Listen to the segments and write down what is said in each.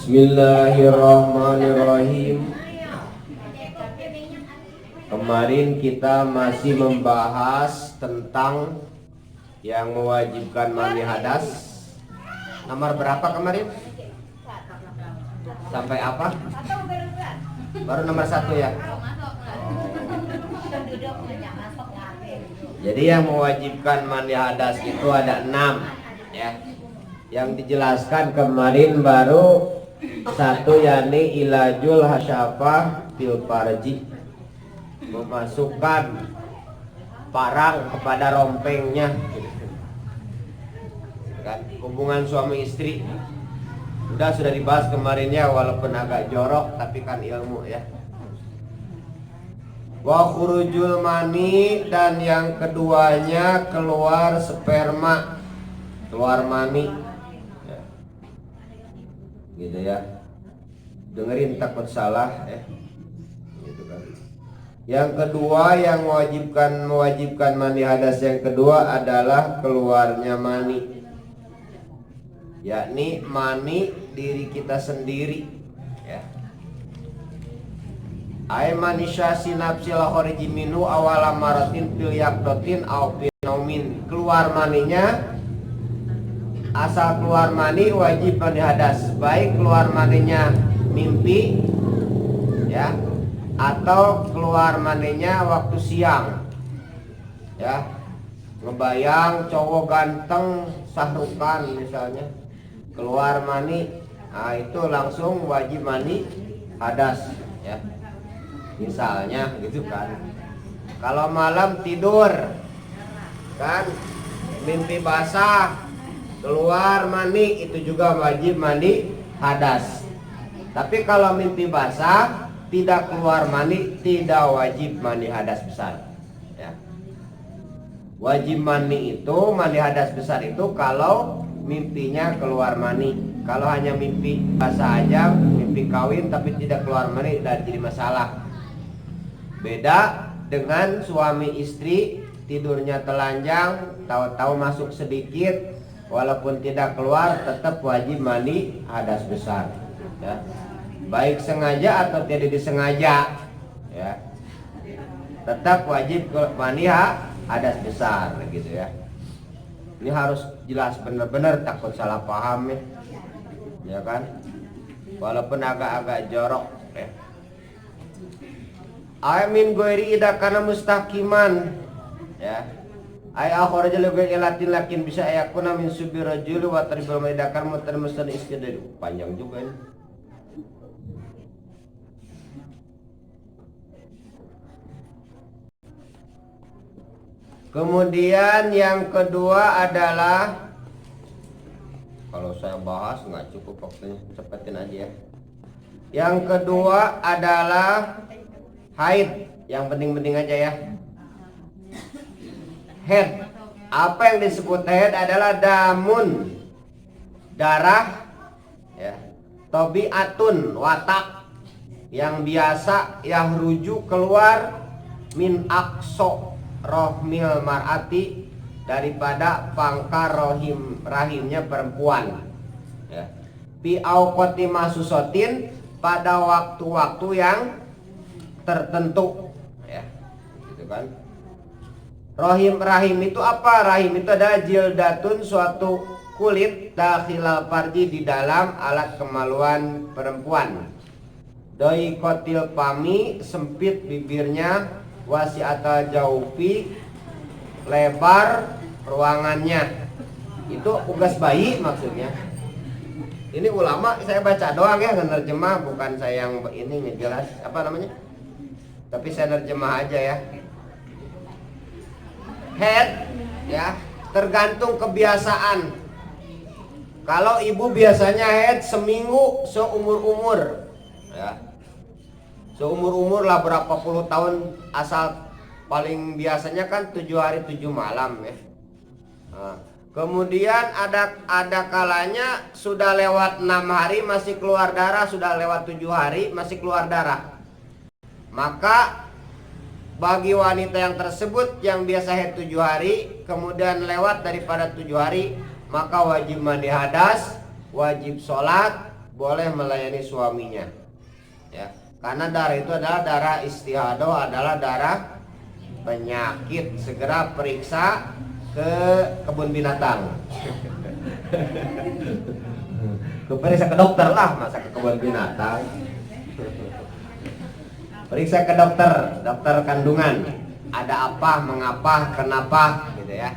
Bismillahirrahmanirrahim. Kemarin kita masih membahas tentang yang mewajibkan mandi hadas. Nomor berapa kemarin? Sampai apa? Baru nomor 1 ya. Jadi yang mewajibkan mandi hadas itu ada 6 ya. Yang dijelaskan kemarin baru 1, yakni ilajul hasyafah fil farji, memasukkan parang kepada rompengnya kan, hubungan suami istri sudah dibahas kemarinnya, walaupun agak jorok tapi kan ilmu ya. Wa khurujul mani, dan yang keduanya keluar sperma, keluar mani ya. Gitu ya, dengerin takut salah ya. Gitu kan. Yang kedua yang mewajibkan mandi hadas yang kedua adalah keluarnya mani, yakni mani diri kita sendiri ya. Ai manisya sinapsil khariji minhu awala maratin fil yaqdatin aw fil naumin. Keluar maninya, asal keluar mani wajib mandi hadas, baik keluar maninya mimpi ya, atau keluar maninya waktu siang ya. Ngebayang cowok ganteng sahrukan misalnya, keluar mani, nah itu langsung wajib mandi hadas ya, misalnya gitu kan. Kalau malam tidur kan mimpi basah keluar mani, itu juga wajib mandi hadas. Tapi kalau mimpi basah tidak keluar mani, tidak wajib mandi hadas besar ya. Wajib mandi itu, mandi hadas besar itu kalau mimpinya keluar mani. Kalau hanya mimpi basah aja, mimpi kawin tapi tidak keluar mani, tidak jadi masalah. Beda dengan suami istri tidurnya telanjang, tahu-tahu masuk sedikit, walaupun tidak keluar tetap wajib mandi hadas besar ya. Baik sengaja atau tidak disengaja ya, tetap wajib mandi hadas besar gitu ya. Ini harus jelas benar-benar, takut salah paham ya kan, walaupun agak-agak jorok ya. Amin goiri ida kana mustaqiman ya. Ay akhraja lahu ilatin lakin bisa ayakuna min subi rajul wa taribul maidakan mutarmasan istidad. Panjang juga ini. Kemudian yang kedua adalah, kalau saya bahas nggak cukup waktunya, cepetin aja ya. Yang kedua adalah haid, yang penting-penting aja ya. Haid, apa yang disebut haid adalah damun, darah ya, tabiatun, watak yang biasa, yang rujuk keluar min aqso rohmil mar'ati, daripada pangkar rahimnya perempuan ya. Bi auqati masusotin, pada waktu-waktu yang tertentu ya, gitu kan. Rahim itu apa? Rahim itu adalah jildatun, suatu kulit, dakhilal farji, di dalam alat kemaluan perempuan. Doi kotil pami, sempit bibirnya, wasi'ata jaufi, lebar ruangannya. Itu tugas bayi maksudnya. Ini ulama, saya baca doang ya, nerjemah, bukan saya yang ini jelas apa namanya, tapi saya nerjemah aja ya. Head ya, tergantung kebiasaan. Kalau ibu biasanya head seminggu seumur-umur ya, seumur-umur lah, berapa puluh tahun, asal paling biasanya kan 7 hari 7 malam ya. Nah, kemudian ada kalanya sudah lewat 6 hari masih keluar darah, sudah lewat 7 hari masih keluar darah. Maka bagi wanita yang tersebut yang biasa haid 7 hari kemudian lewat daripada 7 hari, maka wajib mandi hadas, wajib sholat, boleh melayani suaminya, ya. Karena darah itu adalah darah istihadah, adalah darah penyakit. Segera periksa ke kebun binatang. Periksa ke dokter lah, masa ke kebun binatang. Periksa ke dokter, dokter kandungan. Ada apa, mengapa, kenapa, gitu ya.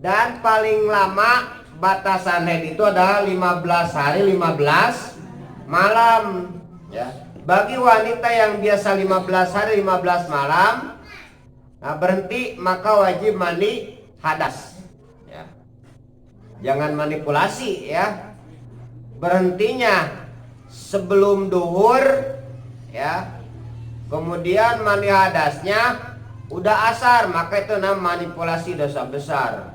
Dan paling lama batasan haid itu adalah 15 hari 15 malam, ya. Bagi wanita yang biasa 15 hari 15 malam, nah, berhenti maka wajib mandi hadas, ya. Jangan manipulasi, ya. Berhentinya sebelum duhur, ya. Kemudian mandi hadasnya udah asar, maka itu namanya manipulasi, dosa besar.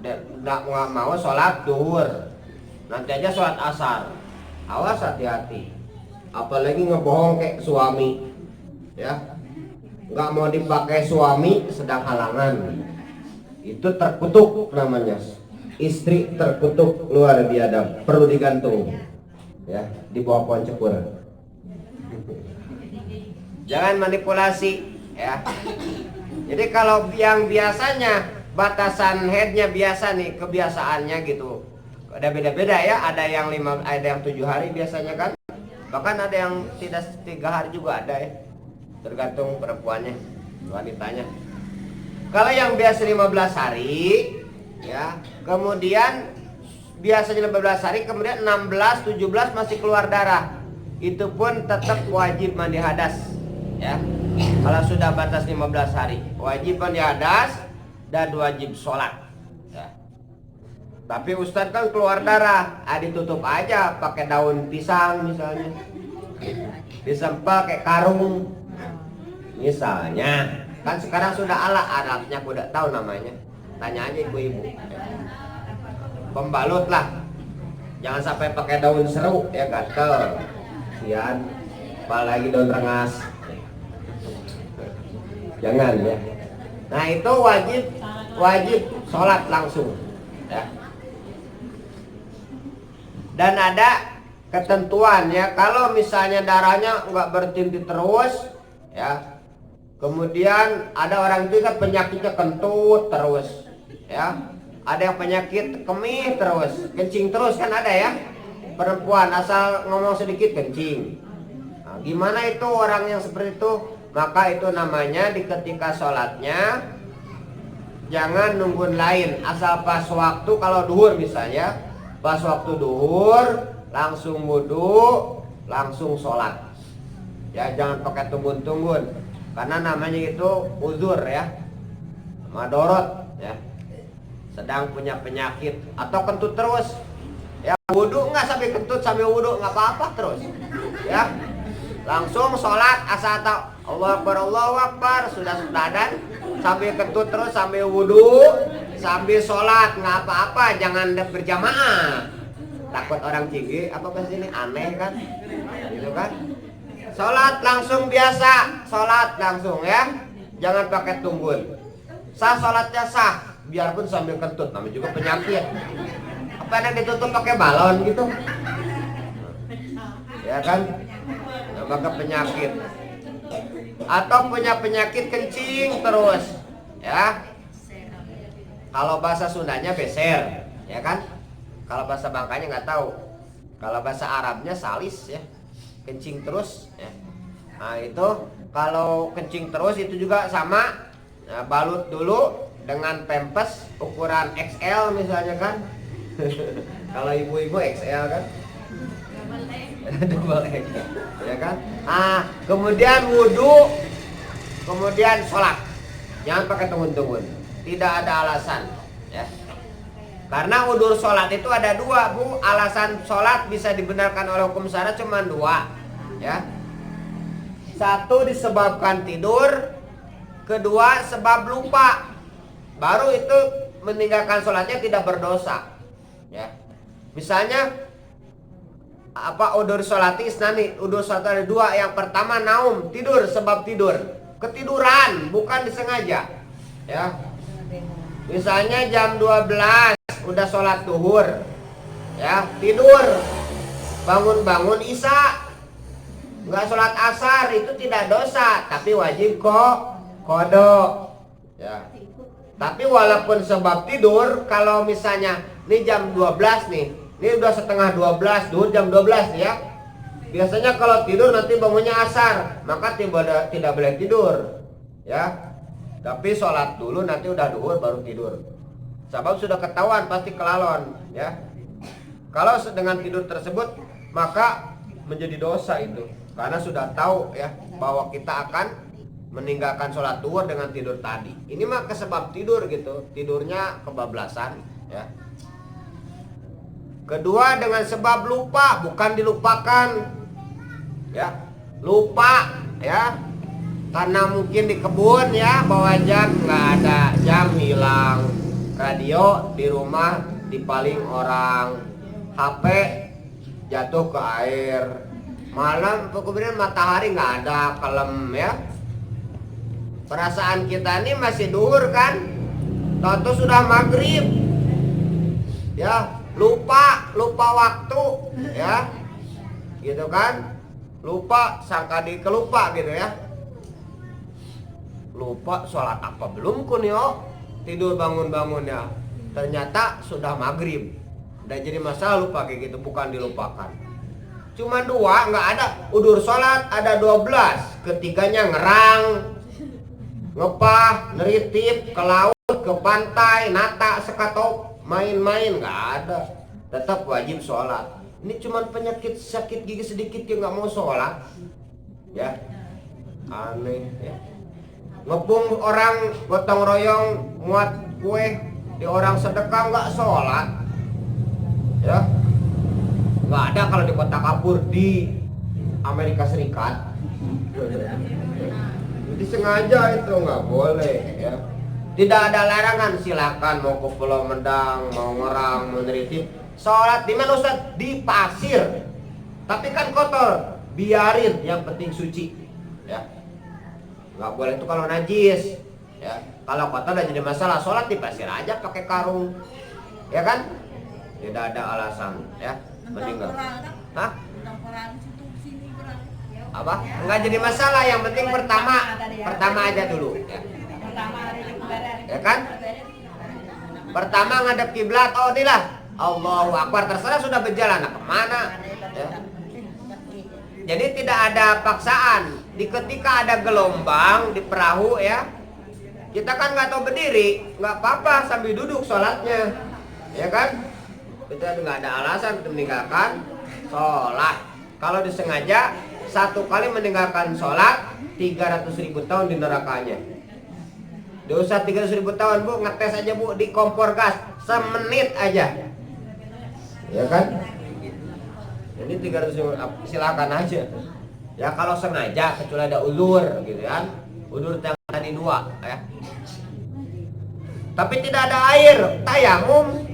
Nggak mau sholat duhur, nanti aja sholat asar. Awas, hati-hati. Apalagi ngebohong kayak suami, ya. Nggak mau dipakai suami sedang halangan, itu terkutuk namanya. Istri terkutuk luar biadab, perlu digantung, ya, di bawah pohon cepur. Jangan manipulasi, ya. Jadi kalau yang biasanya batasan headnya biasa nih, kebiasaannya gitu, ada beda-beda, ya. Ada yang 7 hari biasanya kan, bahkan ada yang tidak 3 hari juga ada, ya. Tergantung perempuannya, wanitanya. Kalau yang biasa 15 hari, ya, kemudian biasanya 15 hari, kemudian 16, 17 masih keluar darah, itu pun tetap wajib mandi hadas, ya. Kalau sudah batas 15 hari wajib mandi hadas dan wajib sholat, ya. Tapi Ustadz kan keluar darah, ditutup aja pakai daun pisang misalnya, disempel kayak karung misalnya. Kan sekarang sudah alatnya, aku udah tahu namanya, tanya aja ibu-ibu. Pembalut lah, jangan sampai pakai daun seru, ya, gatel, sian. Apalagi daun rengas, jangan, ya. Nah, itu wajib sholat langsung, ya. Dan ada ketentuan, ya, kalau misalnya darahnya nggak berhenti terus, ya, kemudian ada orang itu kan penyakitnya kentut terus, ya, ada yang penyakit kemih terus, kencing terus, kan ada, ya, perempuan asal ngomong sedikit kencing. Nah, gimana itu orang yang seperti itu? Maka itu namanya di ketika sholatnya jangan nungguin lain, asal pas waktu. Kalau duhur misalnya, pas waktu duhur langsung wudu, langsung sholat, ya. Jangan pakai tunggun-tunggun, karena namanya itu uzur, ya, madorot, ya. Sedang punya penyakit atau kentut terus, ya, wudu nggak sampai kentut, sampai wudu nggak apa-apa terus, ya. Langsung sholat asal tahu Allahu Akbar, sudah dan sambil kentut terus, sambil wudu, sambil sholat, nggak apa-apa. Jangan berjamaah, takut orang cigi apa ke sini, aneh kan, gitu kan. Sholat langsung biasa, sholat langsung, ya, jangan pakai tunggun. Sah sholatnya sah, biarpun sambil kentut, namanya juga penyakit. Apa yang ditutup pakai balon gitu, ya kan, maka penyakit. Atau punya penyakit kencing terus, ya. Kalau bahasa Sundanya beser, ya kan. Kalau bahasa Bangkanya nggak tahu. Kalau bahasa Arabnya salis, ya, kencing terus, ya. Nah, itu kalau kencing terus itu juga sama. Nah, balut dulu dengan pempes ukuran XL misalnya kan. Kalau ibu-ibu XL kan. Double X, ya kan. Kemudian wudu, kemudian sholat, jangan pakai tunggun-tunggun, tidak ada alasan, ya. Karena udur sholat itu ada dua, Bu. Alasan sholat bisa dibenarkan oleh hukum syara cuma dua, ya. Satu disebabkan tidur, kedua sebab lupa. Baru itu meninggalkan sholatnya tidak berdosa, ya. Misalnya udur sholati isnani, udur sholat ada dua. Yang pertama naum, tidur, sebab tidur, ketiduran, bukan disengaja, ya. Misalnya jam 12 udah sholat duhur, ya, tidur bangun-bangun isya, nggak sholat asar itu tidak dosa, tapi wajib kok kodok. Ya. Tapi walaupun sebab tidur, kalau misalnya ini jam 12 nih, ini udah setengah 12, duhur jam 12 ya. Biasanya kalau tidur nanti bangunnya asar, maka tidak boleh tidur. Ya. Tapi sholat dulu nanti udah duhur baru tidur. Sebab sudah ketahuan pasti kelalon, ya. Kalau dengan tidur tersebut maka menjadi dosa itu, karena sudah tahu ya bahwa kita akan meninggalkan sholat duhur dengan tidur tadi. Ini mah kesebab tidur gitu, tidurnya kebablasan, ya. Kedua dengan sebab lupa, bukan dilupakan, ya. Lupa, ya. Karena mungkin di kebun ya bawa jam, nggak ada jam, hilang. Radio di rumah dipaling orang, HP jatuh ke air, malam kemudian matahari nggak ada, kalem ya. Perasaan kita ini masih duhur kan, tahu sudah maghrib, ya lupa waktu, ya gitu kan, lupa sangka dikelupa gitu ya, lupa sholat apa belum kun yo. Tidur bangun ya ternyata sudah maghrib. Udah jadi masalah lupa kayak gitu, bukan dilupakan. Cuma dua, nggak ada udur sholat, ada 12. Ketiganya ngerang, ngepah, neritip, ke laut, ke pantai, nata, sekatop, main-main, nggak ada. Tetap wajib sholat. Ini cuma penyakit sakit gigi sedikit yang nggak mau sholat, ya aneh ya. Ngepung orang gotong royong muat kue di orang sedekah nggak sholat, ya nggak ada kalau di kota kapur di Amerika Serikat. Jadi sengaja itu nggak boleh ya. Tidak ada larangan, silakan mau ke Pulau Medang, mau ngerang, mau neritip, sholat di mana Ustaz? Di pasir. Tapi kan kotor, biarin, yang penting suci, ya. Nggak boleh itu kalau najis, ya. Kalau kotor udah jadi masalah, sholat di pasir aja pakai karung, ya kan? Tidak ada alasan, ya. Mending nggak. Hah? Apa? Nggak jadi masalah, yang penting pertama aja dulu, ya. Ya kan? Pertama ngadep kiblat, oh inilah Allahu Akbar, terserah sudah berjalan, nah kemana? Ya. Jadi tidak ada paksaan. Di ketika ada gelombang di perahu ya, kita kan nggak tahu berdiri, nggak apa-apa sambil duduk sholatnya, ya kan? Kita nggak ada alasan untuk meninggalkan sholat. Kalau disengaja, satu kali meninggalkan sholat 300.000 tahun di nerakanya. Dosa 300.000 tahun bu, ngetes aja bu di kompor gas semenit aja, ya kan? Ini 300.000, silakan aja. Ya kalau sengaja, kecuali ada uzur gitu kan. Uzur yang tadi 2 ya. Tapi tidak ada air, tayamum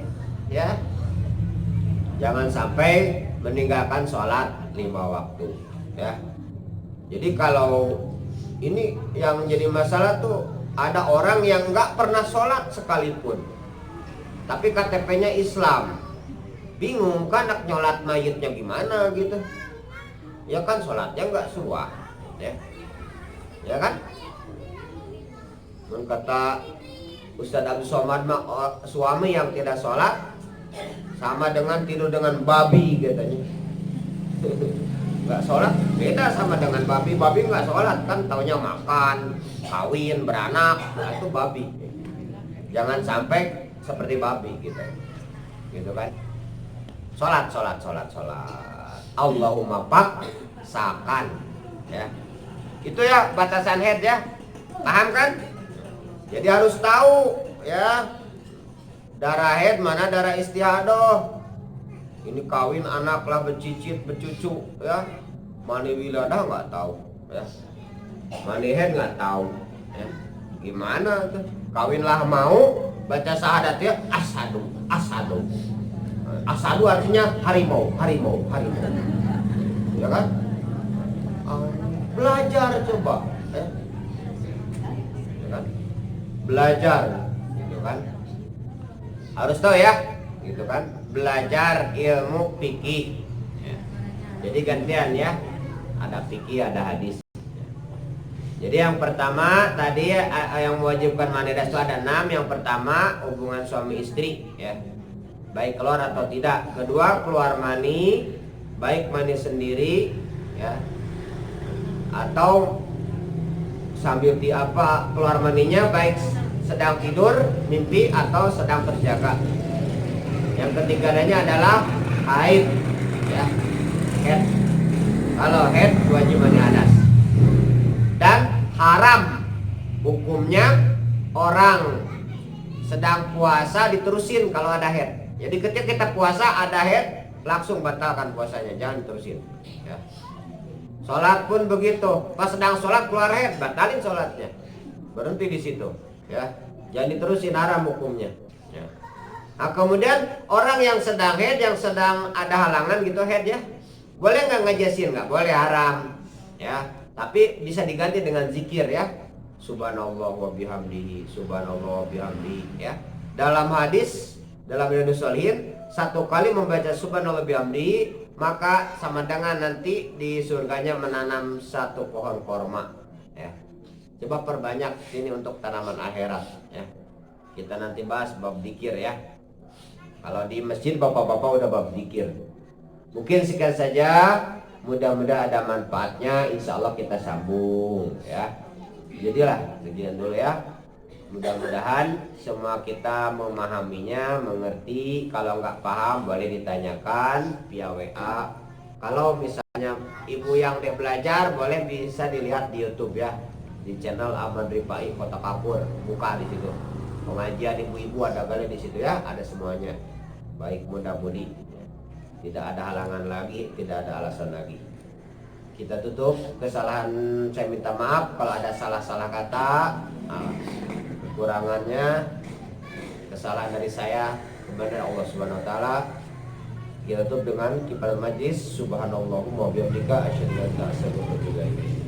ya. Jangan sampai meninggalkan sholat 5 waktu ya. Jadi kalau ini yang jadi masalah tuh, ada orang yang nggak pernah sholat sekalipun, tapi KTP-nya Islam. Bingung kan nak nyolat mayitnya gimana gitu. Ya kan sholatnya nggak suah, ya kan? Kata Ustadz Abdul Somad mah, suami yang tidak sholat sama dengan tidur dengan babi katanya. Nggak sholat beda sama dengan babi. Babi nggak sholat kan, taunya makan, kawin, beranak, nah itu babi. Jangan sampai seperti babi gitu kan? Sholat. Allahumma paksakan, ya. Itu ya batasan head ya, paham kan? Jadi harus tahu ya, darah head mana darah istihadah. Ini kawin anak lah, bercicit, bercucu ya. Mani wiladah nggak tahu ya, mani head nggak tahu ya. Gimana tuh? Kawinlah mau baca syahadat ya, asadu. Asadu artinya harimau, ya kan? Belajar coba, ya kan? Belajar, gitu kan? Harus tahu ya, gitu kan? Belajar ilmu fikih. Ya. Jadi gantian ya, ada fikih, ada hadis. Jadi yang pertama tadi yang mewajibkan mandi hadas itu ada 6. Yang pertama hubungan suami istri ya, baik keluar atau tidak. Kedua keluar mani, baik mani sendiri ya, atau sambil keluar maninya, baik sedang tidur, mimpi, atau sedang terjaga. Yang ketiganya adalah haid ya, head. Kalau head wajib mandi hadas. Dan haram hukumnya orang sedang puasa diterusin kalau ada head. Jadi ketika kita puasa ada head, langsung batalkan puasanya, jangan diterusin ya. Sholat pun begitu, pas sedang sholat keluar head, batalin sholatnya, berhenti di situ ya, jangan diterusin, haram hukumnya ya. Nah kemudian orang yang sedang head, yang sedang ada halangan gitu head ya, boleh nggak ngejasin? Nggak boleh, haram ya. Tapi bisa diganti dengan zikir ya, subhanallah wa bihamdihi, subhanallah wa bihamdihi ya. Dalam hadis, dalam Riyadhus Shalihin, 1 kali membaca subhanallah wa bihamdihi, maka sama dengan nanti di surganya menanam 1 pohon korma ya. Coba perbanyak ini untuk tanaman akhirat ya. Kita nanti bahas bab zikir ya. Kalau di masjid bapak-bapak udah bab zikir. Mungkin sekian saja, mudah-mudahan ada manfaatnya. Insya Allah kita sambung ya. Jadilah sekian dulu ya. Mudah-mudahan semua kita memahaminya, mengerti. Kalau nggak paham boleh ditanyakan via WA. Kalau misalnya ibu yang dia belajar, boleh bisa dilihat di YouTube ya, di channel Ahmad Rifai Kota Kapur. Buka di situ pengajian ibu-ibu, ada kali di situ ya, ada semuanya, baik muda-mudi. Tidak ada halangan lagi, tidak ada alasan lagi. Kita tutup. Kesalahan saya minta maaf kalau ada salah-salah kata. Kekurangannya, kesalahan dari saya kepada Allah Subhanahu wa taala. Kita tutup dengan kifarat majlis, subhanallahumma wa bihamdika asyhadu an la ilaha illa anta astaghfiruka wa atubu ilaik.